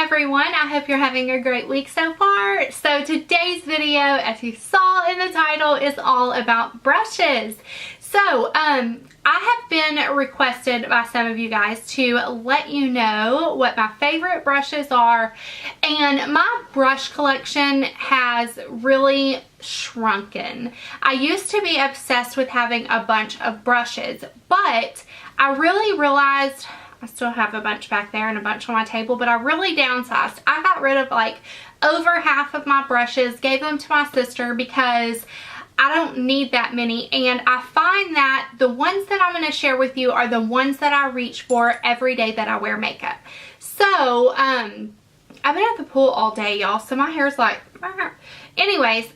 everyone, I hope you're having a great week so far. So today's video, as you saw in the title, is all about brushes. So I have been requested by some of you guys to let you know what my favorite brushes are, and my brush collection has really shrunken. I used to be obsessed with having a bunch of brushes, but I really realized I still have a bunch back there and a bunch on my table, but I really downsized. I got rid of like over half of my brushes, gave them to my sister because I don't need that many, and I find that the ones that I'm going to share with you are the ones that I reach for every day that I wear makeup. So I've been at the pool all day, y'all, so my hair's like anyways.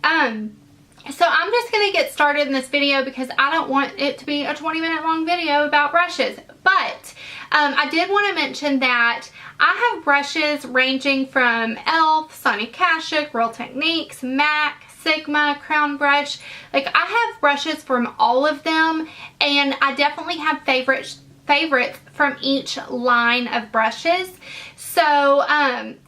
So I'm just going to get started in this video because I don't want it to be a 20-minute long video about brushes. But I did want to mention that I have brushes ranging from e.l.f., Sonya, Kashuk, Real Techniques, MAC, Sigma, Crown Brush. Like, I have brushes from all of them, and I definitely have favorites from each line of brushes. So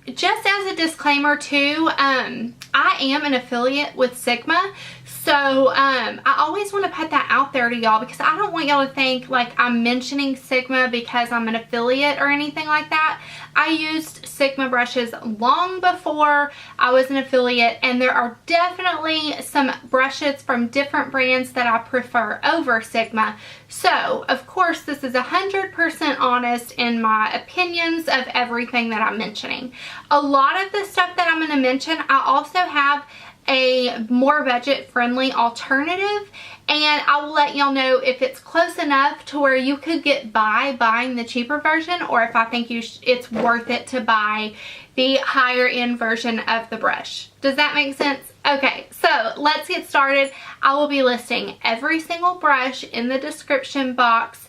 just as a disclaimer too, I am an affiliate with Sigma. So I always want to put that out there to y'all because I don't want y'all to think like I'm mentioning Sigma because I'm an affiliate or anything like that. I used Sigma brushes long before I was an affiliate, and there are definitely some brushes from different brands that I prefer over Sigma. So of course this is 100% honest in my opinions of everything that I'm mentioning. A lot of the stuff that I'm going to mention, I also have a more budget friendly alternative, and I will let y'all know if it's close enough to where you could get by buying the cheaper version, or if I think it's worth it to buy the higher end version of the brush. Does that make sense? Okay, so let's get started. I will be listing every single brush in the description box.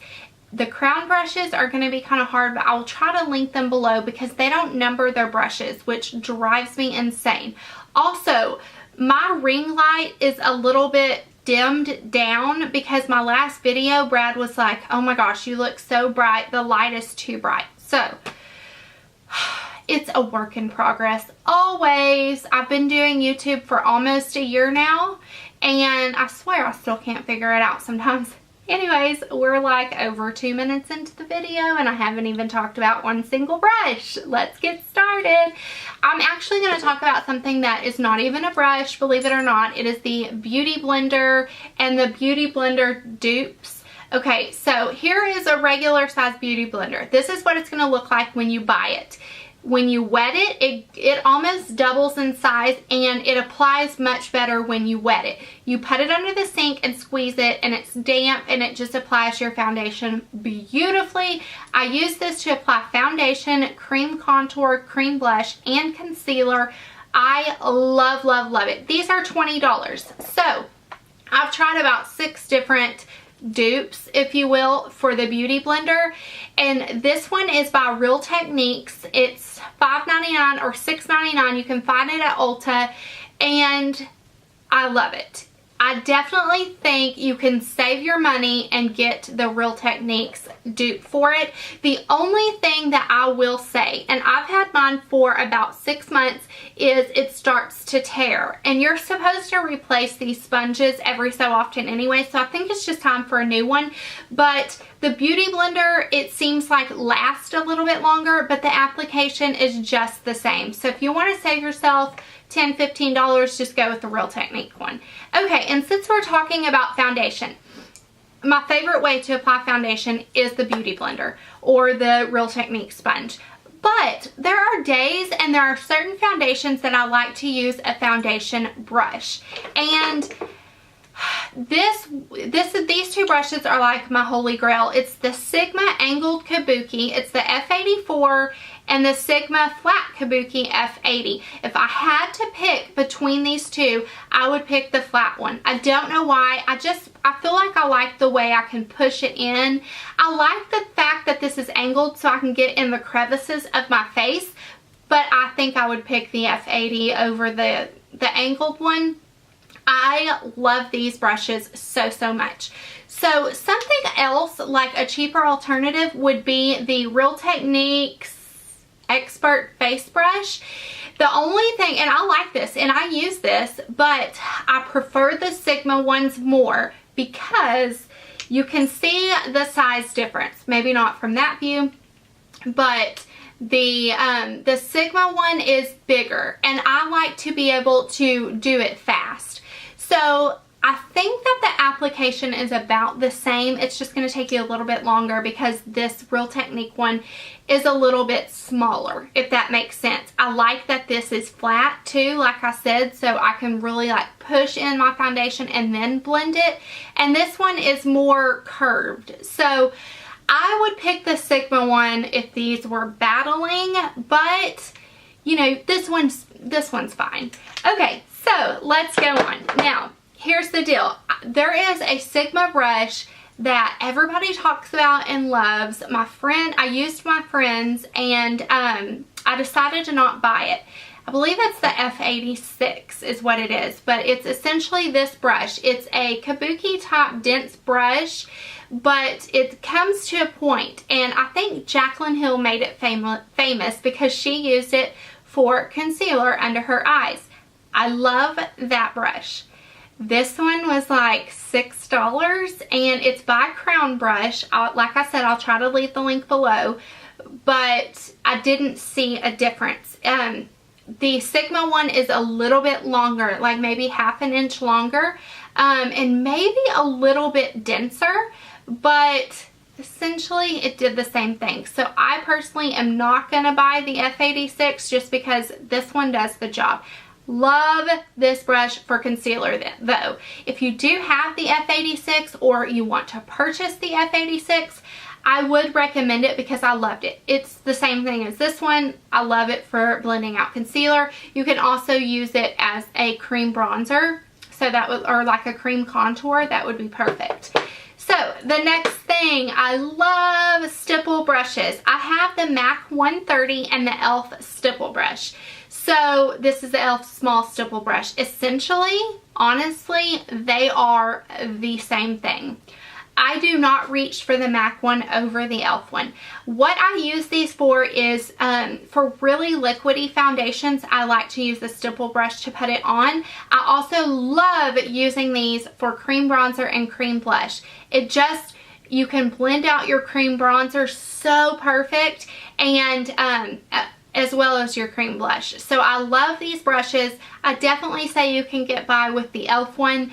The crown brushes are going to be kind of hard, but I'll try to link them below because they don't number their brushes, which drives me insane. Also, my ring light is a little bit dimmed down because my last video, Brad was like, oh my gosh, you look so bright. The light is too bright. So it's a work in progress. Always. I've been doing YouTube for almost a year now, and I swear I still can't figure it out sometimes. Anyways, we're like over 2 minutes into the video and I haven't even talked about one single brush. Let's get started. I'm actually going to talk about something that is not even a brush, believe it or not. It is the Beauty Blender and the Beauty Blender dupes. Okay, so here is a regular size Beauty Blender. This is what it's going to look like when you buy it. When you wet it, it almost doubles in size, and it applies much better when you wet it. You put it under the sink and squeeze it, and it's damp, and it just applies your foundation beautifully. I use this to apply foundation, cream contour, cream blush, and concealer. I love, love, love it. These are $20. So I've tried about 6 different dupes, if you will, for the Beauty Blender, and this one is by Real Techniques. It's $5.99 or $6.99. You can find it at Ulta, and I love it. I definitely think you can save your money and get the Real Techniques dupe for it. The only thing that I will say, and I've had mine for about 6 months, is it starts to tear. And you're supposed to replace these sponges every so often anyway, so I think it's just time for a new one. But the Beauty Blender, it seems like lasts a little bit longer, but the application is just the same. So if you want to save yourself $10, $15, just go with the Real Technique one. Okay, and since we're talking about foundation, my favorite way to apply foundation is the Beauty Blender or the Real Technique sponge. But there are days and there are certain foundations that I like to use a foundation brush. And these two brushes are like my holy grail. It's the Sigma Angled Kabuki. It's the F84 and the Sigma Flat Kabuki F80. If I had to pick between these two, I would pick the flat one. I don't know why. I feel like I like the way I can push it in. I like the fact that this is angled so I can get in the crevices of my face, but I think I would pick the F80 over the angled one. I love these brushes so, so much. So something else, like a cheaper alternative, would be the Real Techniques Expert Face Brush. The only thing, and I like this and I use this, but I prefer the Sigma ones more because you can see the size difference. Maybe not from that view, but the Sigma one is bigger and I like to be able to do it fast. So I think that the application is about the same. It's just going to take you a little bit longer because this Real Technique one is a little bit smaller, if that makes sense. I like that this is flat too, like I said, so I can really like push in my foundation and then blend it. And this one is more curved. So I would pick the Sigma one if these were battling, but you know, this one's fine. Okay, so let's go on. Now, here's the deal. There is a Sigma brush that everybody talks about and loves. I used my friend's and I decided to not buy it. I believe it's the F86 is what it is, but it's essentially this brush. It's a kabuki top dense brush, but it comes to a point, and I think Jaclyn Hill made it famous because she used it for concealer under her eyes. I love that brush. This one was like $6 and it's by Crown Brush. Like I said, I'll try to leave the link below, but I didn't see a difference. The Sigma one is a little bit longer, like maybe half an inch longer, and maybe a little bit denser, but essentially it did the same thing. So I personally am not going to buy the F86 just because this one does the job. Love this brush for concealer though. If you do have the F86 or you want to purchase the F86, I would recommend it because I loved it. It's the same thing as this one. I love it for blending out concealer. You can also use it as a cream bronzer, so that would, or like a cream contour, that would be perfect. So the next thing, I love stipple brushes. I have the MAC 130 and the e.l.f. stipple brush. So this is the e.l.f. small stipple brush. Essentially, honestly, they are the same thing. I do not reach for the MAC one over the e.l.f. one. What I use these for is for really liquidy foundations, I like to use the stipple brush to put it on. I also love using these for cream bronzer and cream blush. It just, you can blend out your cream bronzer so perfect, and as well as your cream blush. So I love these brushes. I definitely say you can get by with the e.l.f. one.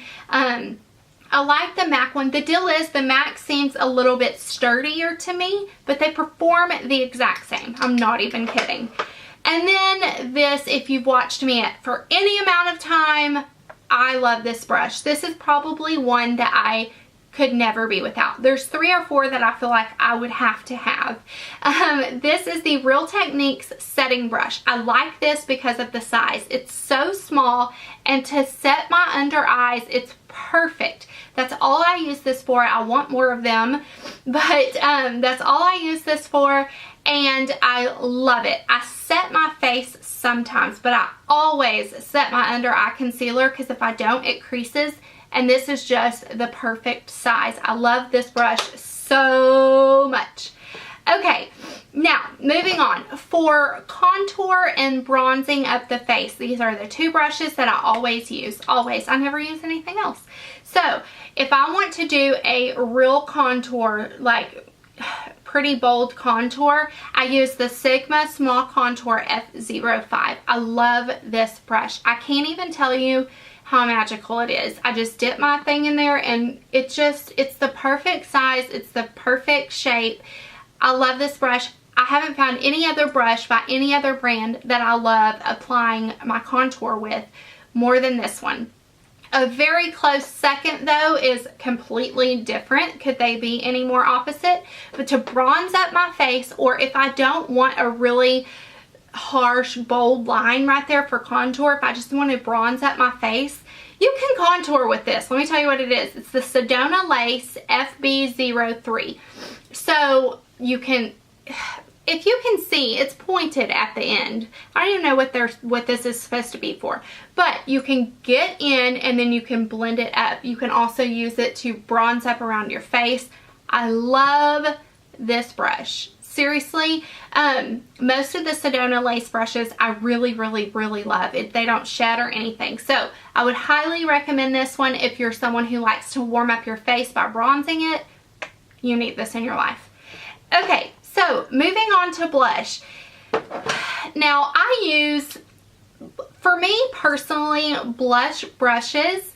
I like the MAC one. The deal is the MAC seems a little bit sturdier to me, but they perform the exact same. I'm not even kidding. And then this, if you've watched me for any amount of time, I love this brush. This is probably one that I could never be without. There's 3 or 4 that I feel like I would have to have. This is the Real Techniques setting brush. I like this because of the size. It's so small, and to set my under eyes, it's perfect. That's all I use this for. I want more of them, but that's all I use this for, and I love it. I set my face sometimes, but I always set my under eye concealer because if I don't, it creases. And this is just the perfect size. I love this brush so much. Okay, now moving on. For contour and bronzing up the face, these are the 2 brushes that I always use. Always. I never use anything else. So if I want to do a real contour, like pretty bold contour, I use the Sigma Small Contour F05. I love this brush. I can't even tell you how magical it is. I just dip my thing in there and it's the perfect size. It's the perfect shape. I love this brush. I haven't found any other brush by any other brand that I love applying my contour with more than this one. A very close second though is completely different. Could they be any more opposite? But to bronze up my face, or if I don't want a really harsh bold line right there for contour, if I just want to bronze up my face, you can contour with this. Let me tell you what it is. It's the Sedona Lace FB03. So you can, if you can see, it's pointed at the end. I don't even know what this is supposed to be for, but you can get in and then you can blend it up. You can also use it to bronze up around your face. I love this brush seriously, most of the Sedona lace brushes I really love. They don't shed or anything. So I would highly recommend this one if you're someone who likes to warm up your face by bronzing it. You need this in your life. Okay, so moving on to blush. Now I use, for me personally, blush brushes,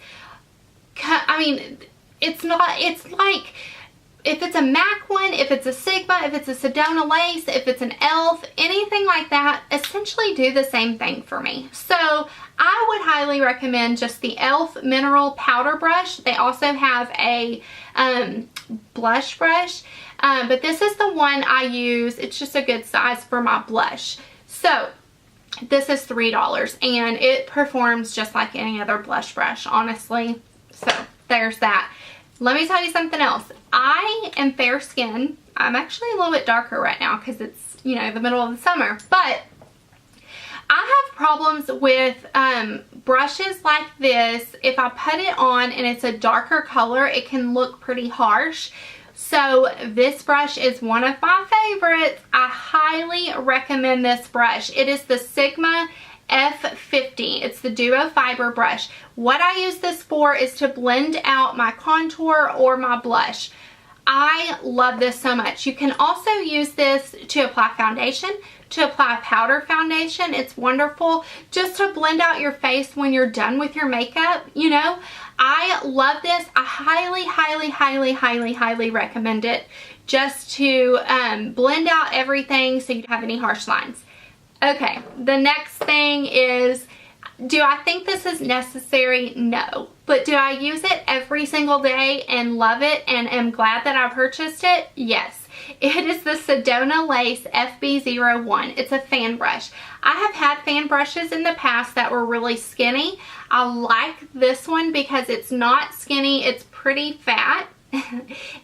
I mean, it's like, if it's a MAC one, if it's a Sigma, if it's a Sedona lace, if it's an e.l.f., anything like that, essentially do the same thing for me. So I would highly recommend just the e.l.f. Mineral Powder Brush. They also have a blush brush, but this is the one I use. It's just a good size for my blush. So this is $3 and it performs just like any other blush brush, honestly. So there's that. Let me tell you something else. I am fair skinned. I'm actually a little bit darker right now because it's, you know, the middle of the summer. But I have problems with brushes like this. If I put it on and it's a darker color, it can look pretty harsh. So this brush is one of my favorites. I highly recommend this brush. It is the Sigma F50. It's the Duo Fiber brush. What I use this for is to blend out my contour or my blush. I love this so much. You can also use this to apply foundation, to apply powder foundation. It's wonderful just to blend out your face when you're done with your makeup, you know. I love this. I highly recommend it just to blend out everything so you don't have any harsh lines. Okay, the next thing is, do I think this is necessary? No. But do I use it every single day and love it and am glad that I purchased it? Yes. It is the Sedona Lace FB01. It's a fan brush. I have had fan brushes in the past that were really skinny. I like this one because it's not skinny, it's pretty fat.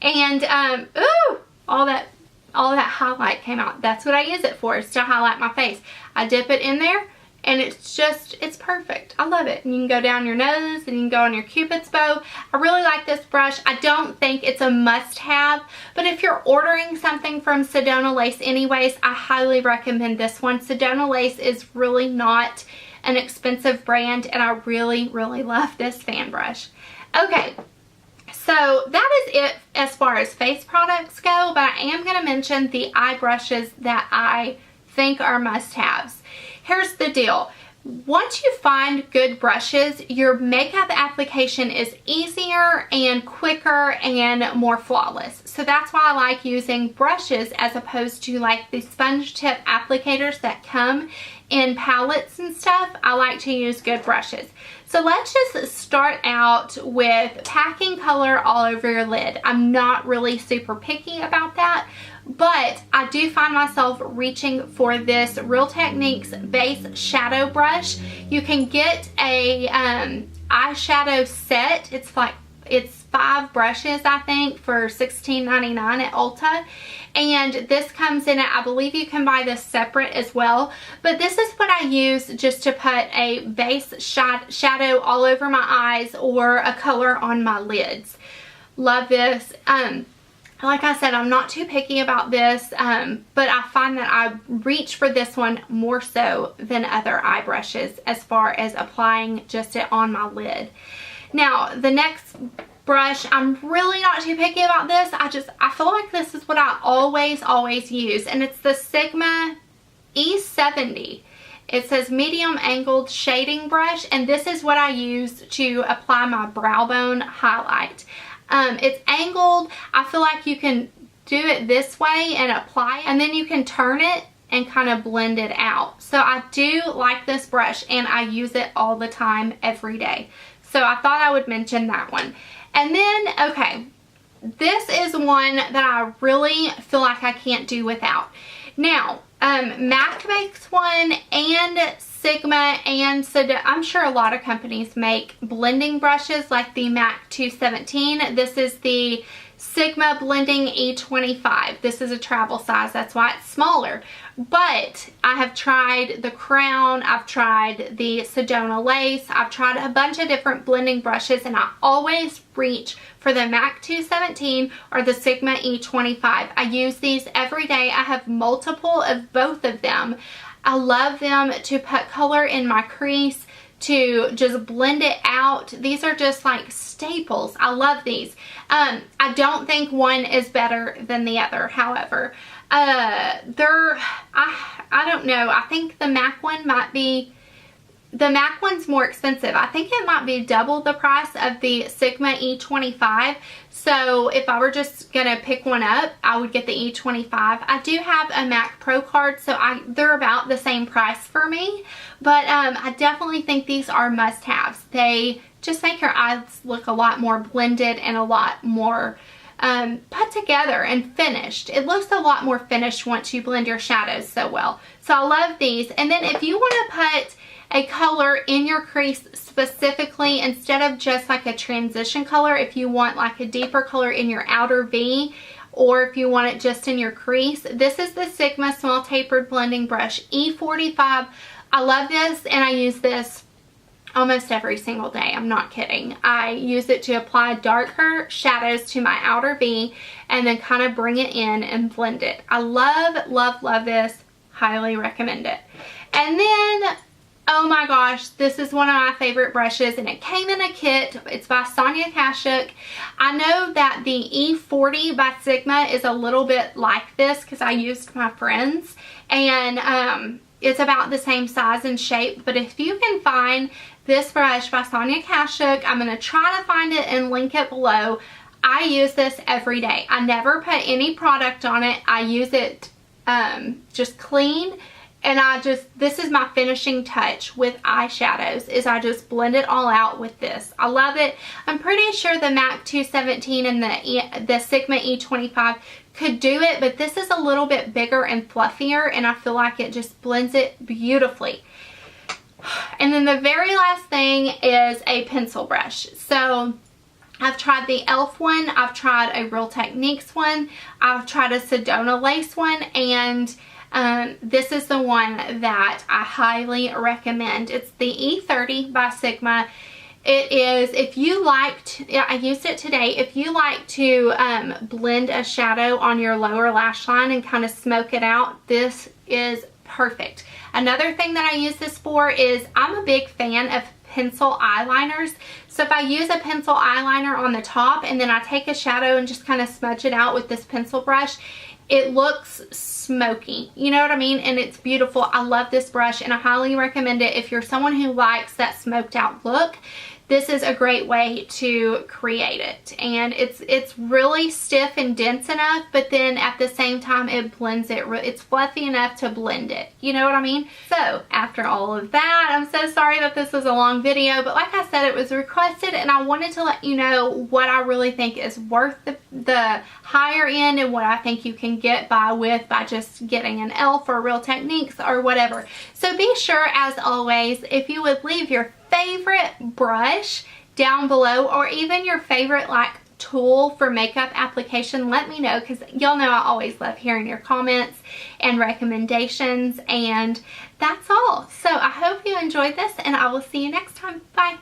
And, ooh, all that highlight came out. That's what I use it for, is to highlight my face. I dip it in there and it's perfect. I love it. And you can go down your nose and you can go on your Cupid's bow. I really like this brush. I don't think it's a must-have, but if you're ordering something from Sedona Lace anyways, I highly recommend this one. Sedona Lace is really not an expensive brand and I really love this fan brush. Okay. So that is it as far as face products go, but I am going to mention the eye brushes that I think are must-haves. Here's the deal. Once you find good brushes, your makeup application is easier and quicker and more flawless. So that's why I like using brushes as opposed to like the sponge tip applicators that come in palettes and stuff. I like to use good brushes. So let's just start out with packing color all over your lid. I'm not really super picky about that, but I do find myself reaching for this Real Techniques base shadow brush. You can get a eyeshadow set. It's 5 brushes, I think, for $16.99 at Ulta. And this comes in it. I believe you can buy this separate as well. But this is what I use just to put a base shadow all over my eyes or a color on my lids. Love this. Like I said, I'm not too picky about this, but I find that I reach for this one more so than other eye brushes as far as applying just it on my lid. Now, the next brush, I'm really not too picky about this. I feel like this is what I always use, and it's the Sigma E70. It says medium angled shading brush, and this is what I use to apply my brow bone highlight. It's angled. I feel like you can do it this way and apply it, and then you can turn it and kind of blend it out. So I do like this brush and I use it all the time, every day. So I thought I would mention that one. And then, okay, this is one that I really feel like I can't do without. Now, MAC makes one, and Sigma, and Sedona. I'm sure a lot of companies make blending brushes like the MAC 217. This is the Sigma Blending E25. This is a travel size, that's why it's smaller. But I have tried the Crown, I've tried the Sedona Lace, I've tried a bunch of different blending brushes, and I always reach for the MAC 217 or the Sigma E25. I use these every day. I have multiple of both of them. I love them to put color in my crease, to just blend it out. These are just like staples. I love these. I don't think one is better than the other, however. I don't know. I think the MAC one might be, the MAC one's more expensive. I think it might be double the price of the Sigma E25. So if I were just gonna pick one up, I would get the E25. I do have a MAC Pro card, so they're about the same price for me. But I definitely think these are must-haves. They just make your eyes look a lot more blended and a lot more put together and finished. It looks a lot more finished once you blend your shadows so well. So I love these. And then if you want to put a color in your crease specifically, instead of just like a transition color, if you want like a deeper color in your outer V, or if you want it just in your crease, this is the Sigma Small Tapered Blending Brush E45. I love this, and I use this almost every single day. I'm not kidding. I use it to apply darker shadows to my outer V and then kind of bring it in and blend it. I love, love, love this. Highly recommend it. And then, oh my gosh, this is one of my favorite brushes, and it came in a kit. It's by Sonya Kashuk. I know that the E40 by Sigma is a little bit like this because I used my friend's, and it's about the same size and shape. But if you can find this brush by Sonya Kashuk, I'm going to try to find it and link it below. I use this every day. I never put any product on it. I use it just clean. And this is my finishing touch with eyeshadows, is I just blend it all out with this. I love it. I'm pretty sure the MAC 217 and the Sigma E25 could do it, but this is a little bit bigger and fluffier, and I feel like it just blends it beautifully. And then the very last thing is a pencil brush. So I've tried the e.l.f. one, I've tried a Real Techniques one, I've tried a Sedona Lace one, and this is the one that I highly recommend. It's the E30 by Sigma. It is, if you liked, I used it today, if you like to blend a shadow on your lower lash line and kind of smoke it out, this is perfect. Another thing that I use this for is, I'm a big fan of pencil eyeliners. So if I use a pencil eyeliner on the top and then I take a shadow and just kind of smudge it out with this pencil brush, it looks smoky, you know what I mean? And it's beautiful. I love this brush, and I highly recommend it if you're someone who likes that smoked out look. This is a great way to create it, and it's really stiff and dense enough, but then at the same time it blends it. It's fluffy enough to blend it, you know what I mean? So after all of that, I'm so sorry that this was a long video, but like I said, it was requested, and I wanted to let you know what I really think is worth the higher end, and what I think you can get by just getting an e.l.f. or Real Techniques or whatever. So be sure, as always, if you would leave your favorite brush down below, or even your favorite like tool for makeup application, let me know, because y'all know I always love hearing your comments and recommendations. And that's all. So I hope you enjoyed this, and I will see you next time. Bye.